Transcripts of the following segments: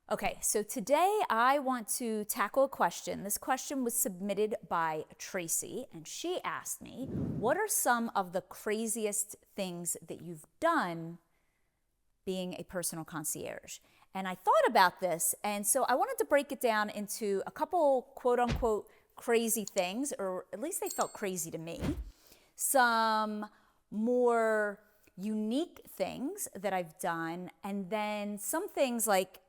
Okay, so today I want to tackle a question. This question was submitted by Tracy, and she asked me, what are some of the craziest things that you've done being a personal concierge? And I thought about this, and so I wanted to break it down into a couple quote unquote crazy things, or at least they felt crazy to me. Some more unique things that I've done, and then some things like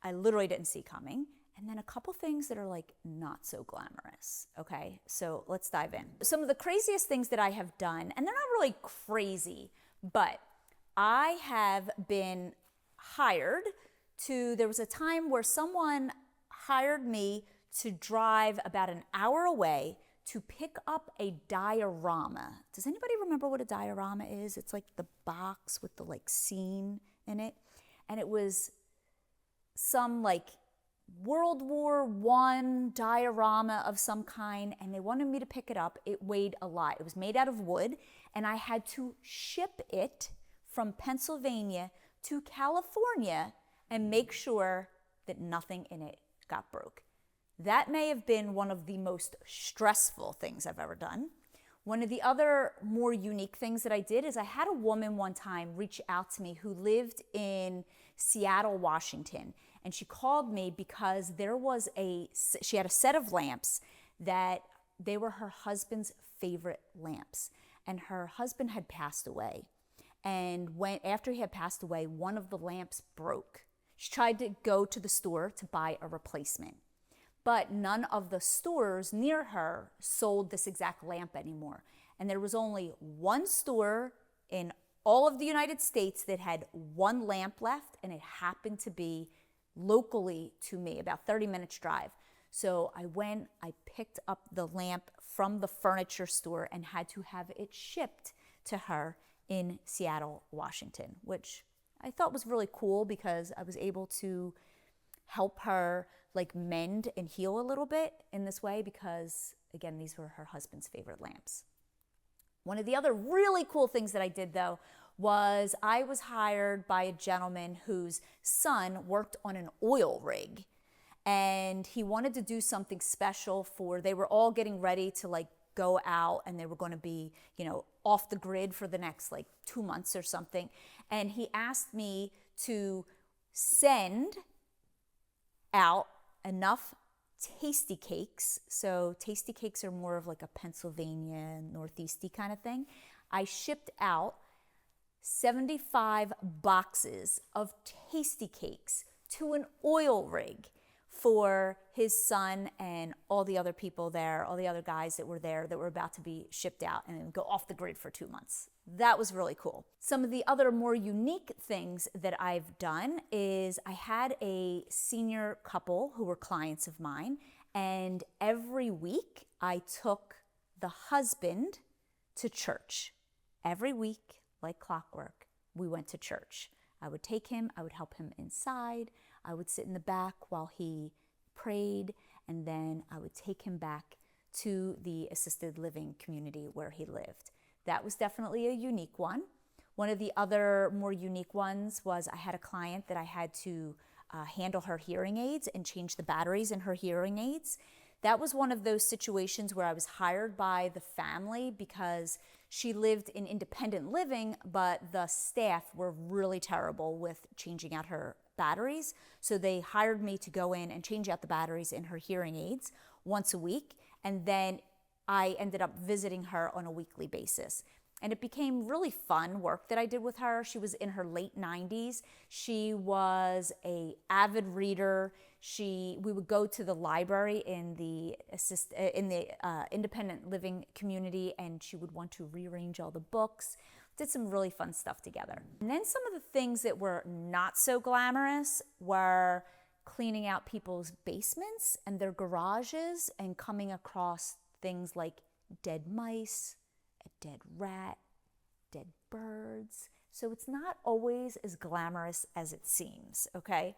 I literally didn't see coming. And then a couple things that are like not so glamorous. Okay, so let's dive in. Some of the craziest things that I have done, and they're not really crazy, but I have been hired to, there was a time where someone hired me to drive about an hour away to pick up a diorama. Does anybody remember what a diorama is? It's like the box with the like scene in it. And it was some like World War I diorama of some kind, and they wanted me to pick it up. It weighed a lot. It was made out of wood, and I had to ship it from Pennsylvania to California and make sure that nothing in it got broke. That may have been one of the most stressful things I've ever done. One of the other more unique things that I did is I had a woman one time reach out to me who lived in Seattle, Washington. And she called me because she had a set of lamps that they were her husband's favorite lamps. And her husband had passed away. And after he had passed away, one of the lamps broke. She tried to go to the store to buy a replacement. But none of the stores near her sold this exact lamp anymore. And there was only one store in all of the United States that had one lamp left, and it happened to be locally to me, about 30 minutes drive. So I picked up the lamp from the furniture store and had to have it shipped to her in Seattle, Washington, which I thought was really cool because I was able to help her like mend and heal a little bit in this way because, again, these were her husband's favorite lamps. One of the other really cool things that I did, though, was I was hired by a gentleman whose son worked on an oil rig, and he wanted to do something special they were all getting ready to like go out, and they were going to be, off the grid for the next like 2 months or something. And he asked me to send out enough Tastykakes. So Tastykakes are more of like a Pennsylvania, Northeasty kind of thing. I shipped out 75 boxes of Tastykakes to an oil rig for his son and all the other people there, all the other guys that were there that were about to be shipped out and then go off the grid for 2 months. That was really cool. Some of the other more unique things that I've done is I had a senior couple who were clients of mine, and every week I took the husband to church. Every week, like clockwork, we went to church. I would take him, I would help him inside, I would sit in the back while he prayed, and then I would take him back to the assisted living community where he lived. That was definitely a unique one. One of the other more unique ones was I had a client that I had to handle her hearing aids and change the batteries in her hearing aids. That was one of those situations where I was hired by the family because she lived in independent living, but the staff were really terrible with changing out her batteries. So they hired me to go in and change out the batteries in her hearing aids once a week. And then I ended up visiting her on a weekly basis. And it became really fun work that I did with her. She was in her late 90s. She was an avid reader. We would go to the library in the independent living community, and she would want to rearrange all the books. Did some really fun stuff together. And then some of the things that were not so glamorous were cleaning out people's basements and their garages and coming across things like dead mice, a dead rat, dead birds. So it's not always as glamorous as it seems, okay?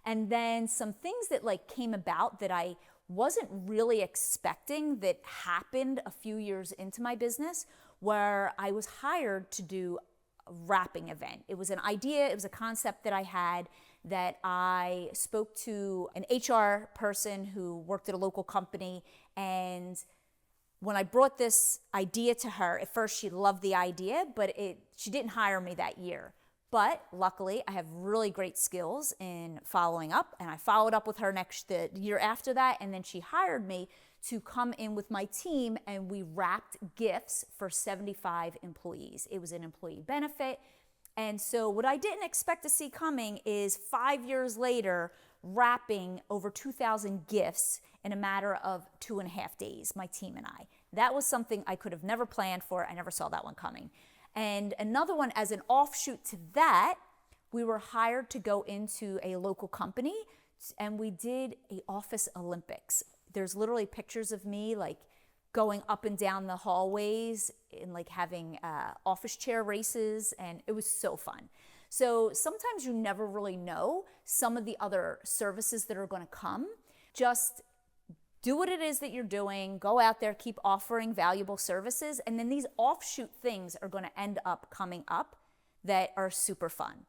And then some things that like came about that I wasn't really expecting that happened a few years into my business, where I was hired to do a wrapping event. It was an idea, it was a concept that I had that I spoke to an HR person who worked at a local company, and when I brought this idea to her, at first she loved the idea, but she didn't hire me that year. But luckily, I have really great skills in following up, and I followed up with her the year after that, and then she hired me to come in with my team, and we wrapped gifts for 75 employees. It was an employee benefit. And so what I didn't expect to see coming is 5 years later, wrapping over 2,000 gifts in a matter of 2.5 days, my team and I. That was something I could have never planned for. I never saw that one coming. And another one, as an offshoot to that, we were hired to go into a local company, and we did an office Olympics. There's literally pictures of me like going up and down the hallways and like having office chair races, and it was so fun. So sometimes you never really know some of the other services that are going to come. Just do what it is that you're doing, go out there, keep offering valuable services, and then these offshoot things are going to end up coming up that are super fun.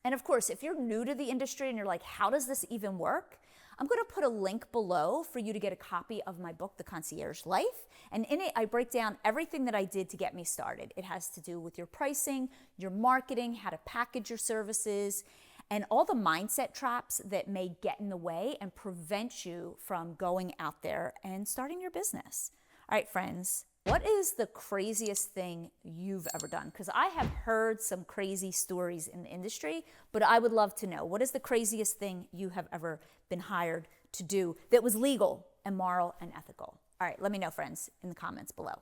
And of course, if you're new to the industry and you're like, how does this even work? I'm going to put a link below for you to get a copy of my book, The Concierge Life. And in it, I break down everything that I did to get me started. It has to do with your pricing, your marketing, how to package your services, and all the mindset traps that may get in the way and prevent you from going out there and starting your business. All right, friends, what is the craziest thing you've ever done? Because I have heard some crazy stories in the industry, but I would love to know, what is the craziest thing you have ever been hired to do that was legal and moral and ethical? All right, let me know, friends, in the comments below.